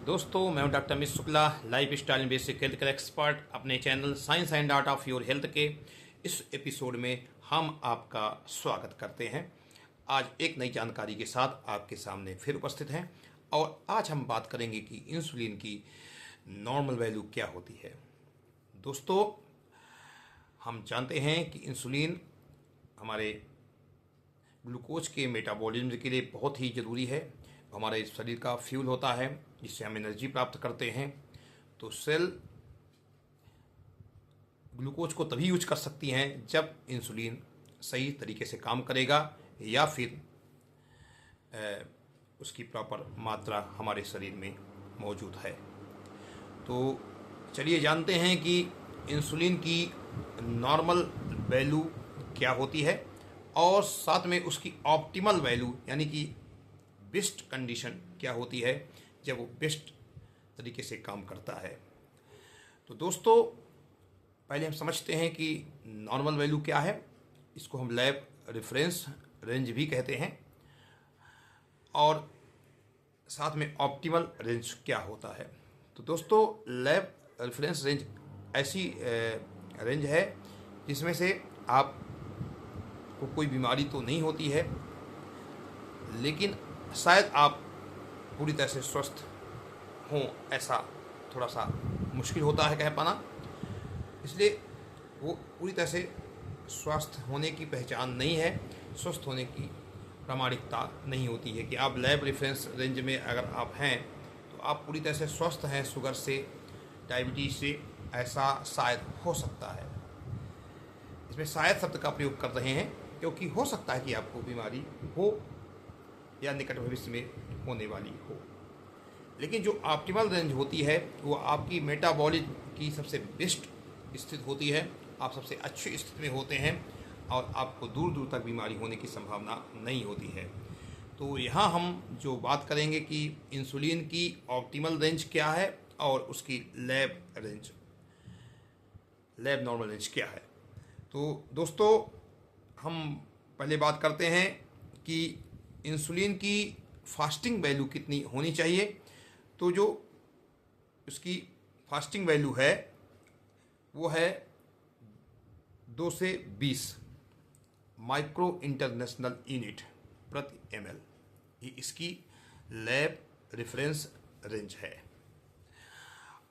दोस्तों, मैं हूं doctor Amit Shukla, lifestyle and basic health care expert. अपने channel science and art of your health के इस एपिसोड में हम आपका स्वागत करते हैं। आज एक नई जानकारी के साथ आपके सामने फिर उपस्थित हैं और आज हम बात करेंगे कि इंसुलिन की नॉर्मल वैल्यू क्या होती है। दोस्तों, हम जानते हैं कि इंसुलिन हमारे ग्लूकोज के मेटाबॉलिज्म के लिए बहुत ही ज़रूरी है। हमारे शरीर का फ्यूल होता है जिससे हम एनर्जी प्राप्त करते हैं। तो सेल ग्लूकोज को तभी यूज कर सकती हैं जब इंसुलिन सही तरीके से काम करेगा या फिर उसकी प्रॉपर मात्रा हमारे शरीर में मौजूद है। तो चलिए जानते हैं कि इंसुलिन की नॉर्मल वैल्यू क्या होती है और साथ में उसकी ऑप्टिमल वैल्यू यानी कि बेस्ट कंडीशन क्या होती है जब वो बेस्ट तरीके से काम करता है। तो दोस्तों, पहले हम समझते हैं कि नॉर्मल वैल्यू क्या है। इसको हम लैब रेफरेंस रेंज भी कहते हैं और साथ में ऑप्टिमल रेंज क्या होता है। तो दोस्तों, लैब रेफरेंस रेंज ऐसी रेंज है जिसमें से आपको कोई बीमारी तो नहीं होती है, लेकिन शायद आप पूरी तरह से स्वस्थ हों, ऐसा थोड़ा सा मुश्किल होता है कह पाना। इसलिए वो पूरी तरह से स्वस्थ होने की पहचान नहीं है, स्वस्थ होने की प्रामाणिकता नहीं होती है कि आप लैब रेफरेंस रेंज में अगर आप हैं तो आप पूरी तरह से स्वस्थ हैं शुगर से, डायबिटीज से, ऐसा शायद हो सकता है। इसमें शायद शब्द का प्रयोग कर रहे हैं क्योंकि हो सकता है कि आपको बीमारी हो या निकट भविष्य में होने वाली हो। लेकिन जो ऑप्टिमल रेंज होती है वो आपकी मेटाबॉलिज्म की सबसे बेस्ट स्थिति होती है। आप सबसे अच्छी स्थिति में होते हैं और आपको दूर दूर तक बीमारी होने की संभावना नहीं होती है। तो यहाँ हम जो बात करेंगे कि इंसुलिन की ऑप्टिमल रेंज क्या है और उसकी लैब नॉर्मल रेंज क्या है। तो दोस्तों, हम पहले बात करते हैं कि इंसुलिन की फास्टिंग वैल्यू कितनी होनी चाहिए। तो जो उसकी फास्टिंग वैल्यू है वो है 2 से 20 माइक्रो इंटरनेशनल यूनिट प्रति ml। ये इसकी लैब रेफरेंस रेंज है।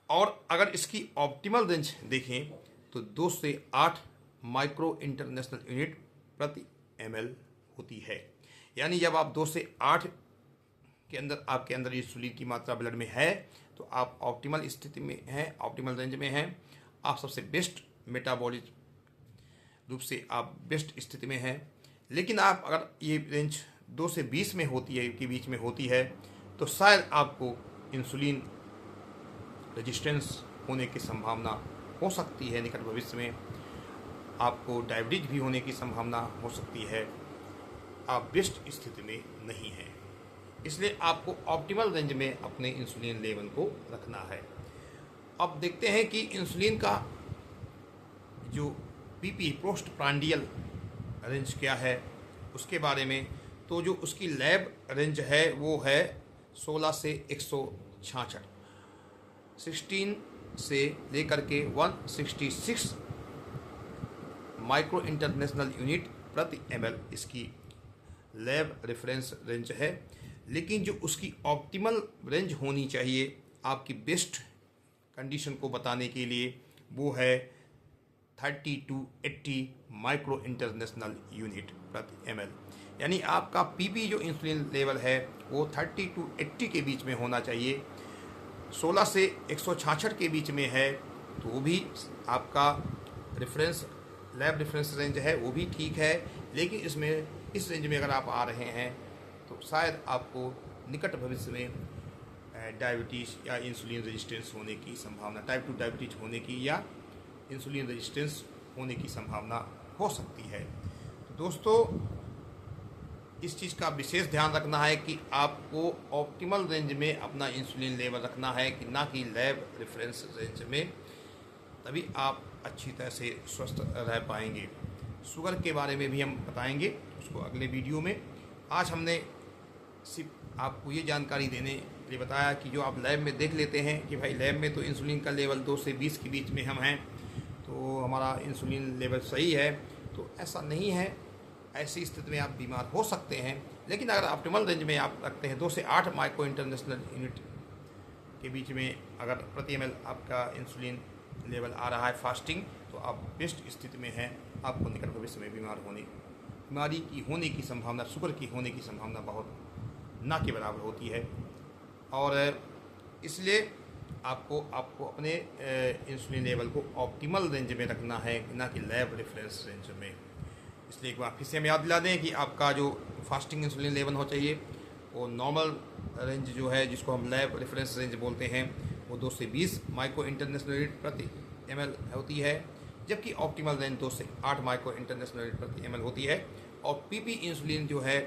और अगर इसकी ऑप्टिमल रेंज देखें तो 2 से 8 माइक्रो इंटरनेशनल यूनिट प्रति ml होती है। यानी जब आप 2 से 8 के अंदर आपके अंदर इंसुलिन की मात्रा ब्लड में है तो आप ऑप्टिमल स्थिति में हैं, ऑप्टिमल रेंज में हैं। आप सबसे बेस्ट मेटाबॉलिक रूप से आप बेस्ट स्थिति में हैं। लेकिन आप अगर ये रेंज 2 से 20 में होती है के बीच में होती है तो शायद आपको इंसुलिन रेजिस्टेंस होने की संभावना हो सकती है। निकट भविष्य में आपको डायबिटीज भी होने की संभावना हो सकती है। आप बेस्ट स्थिति में नहीं हैं, इसलिए आपको ऑप्टिमल रेंज में अपने इंसुलिन लेवल को रखना है। अब देखते हैं कि इंसुलिन का जो पीपी पोस्ट प्रांडियल रेंज क्या है उसके बारे में। तो जो उसकी लैब रेंज है वो है 16 से 166, 16 से लेकर के 166 माइक्रो इंटरनेशनल यूनिट प्रति ml इसकी लैब रेफरेंस रेंज है। लेकिन जो उसकी ऑप्टिमल रेंज होनी चाहिए आपकी बेस्ट कंडीशन को बताने के लिए वो है 30 to 80 माइक्रो इंटरनेशनल यूनिट प्रति ml। यानी आपका पीपी जो इंसुलिन लेवल है वो 30 to 80 के बीच में होना चाहिए। 16 से 166 के बीच में है तो वो भी आपका लैब रेफरेंस रेंज है, वो भी ठीक है। लेकिन इसमें इस रेंज में अगर आप आ रहे हैं तो शायद आपको निकट भविष्य में डायबिटीज़ या इंसुलिन रेजिस्टेंस होने की संभावना, टाइप 2 डायबिटीज होने की या इंसुलिन रेजिस्टेंस होने की संभावना हो सकती है। तो दोस्तों, इस चीज़ का विशेष ध्यान रखना है कि आपको ऑप्टिमल रेंज में अपना इंसुलिन लेवल रखना है कि ना कि लैब रेफरेंस रेंज में, तभी आप अच्छी तरह से स्वस्थ रह पाएंगे। शुगर के बारे में भी हम बताएंगे उसको अगले वीडियो में। आज हमने सिर्फ आपको ये जानकारी देने चलिए बताया कि जो आप लैब में देख लेते हैं कि भाई लैब में तो इंसुलिन का लेवल 2 से 20 के बीच में हम हैं, तो हमारा इंसुलिन लेवल सही है। तो ऐसा नहीं है, ऐसी स्थिति में आप बीमार हो सकते हैं। लेकिन अगर ऑप्टिमल रेंज में आप रखते हैं 2 से 8 माइक्रो इंटरनेशनल यूनिट के बीच में अगर प्रति ml आपका इंसुलिन लेवल आ रहा है फास्टिंग, तो आप बेस्ट स्थिति में हैं। आपको निकट भविष्य में बीमारी की होने की संभावना, शुगर की होने की संभावना बहुत ना के बराबर होती है। और इसलिए आपको अपने इंसुलिन लेवल को ऑप्टिमल रेंज में रखना है, ना कि लैब रेफरेंस रेंज में। इसलिए एक बार फिर से हम याद दिला दें कि आपका जो फास्टिंग इंसुलिन लेवल होना चाहिए वो नॉर्मल रेंज जो है, जिसको हम लैब रेफरेंस रेंज बोलते हैं, वो 2 से 20 माइक्रो इंटरनेशनल यूनिट प्रति ml होती है, जबकि ऑप्टिमल रेंज 2 से 8 माइक्रो इंटरनेशनल यूनिट प्रति ml होती है। और पीपी इंसुलिन जो है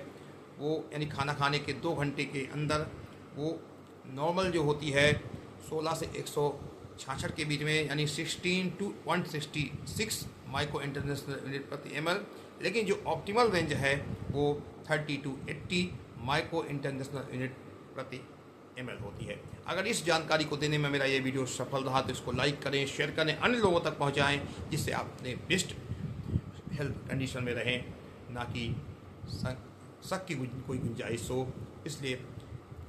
वो यानी खाना खाने के 2 घंटे के अंदर वो नॉर्मल जो होती है 16 से 166 के बीच में, यानी 16 to 166 माइक्रो इंटरनेशनल यूनिट प्रति ml। लेकिन जो ऑप्टिमल रेंज है वो 30 to 80 माइक्रो इंटरनेशनल यूनिट प्रति ml होती है। अगर इस जानकारी को देने में मेरा ये वीडियो सफल रहा तो इसको लाइक करें, शेयर करें, अन्य लोगों तक पहुंचाएं, जिससे आप अपने बेस्ट हेल्थ कंडीशन में रहें, ना कि शक की कोई गुंजाइश हो। इसलिए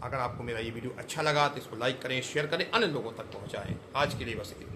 अगर आपको मेरा ये वीडियो अच्छा लगा तो इसको लाइक करें, शेयर करें, अन्य लोगों तक पहुंचाएं। आज के लिए बस इतना।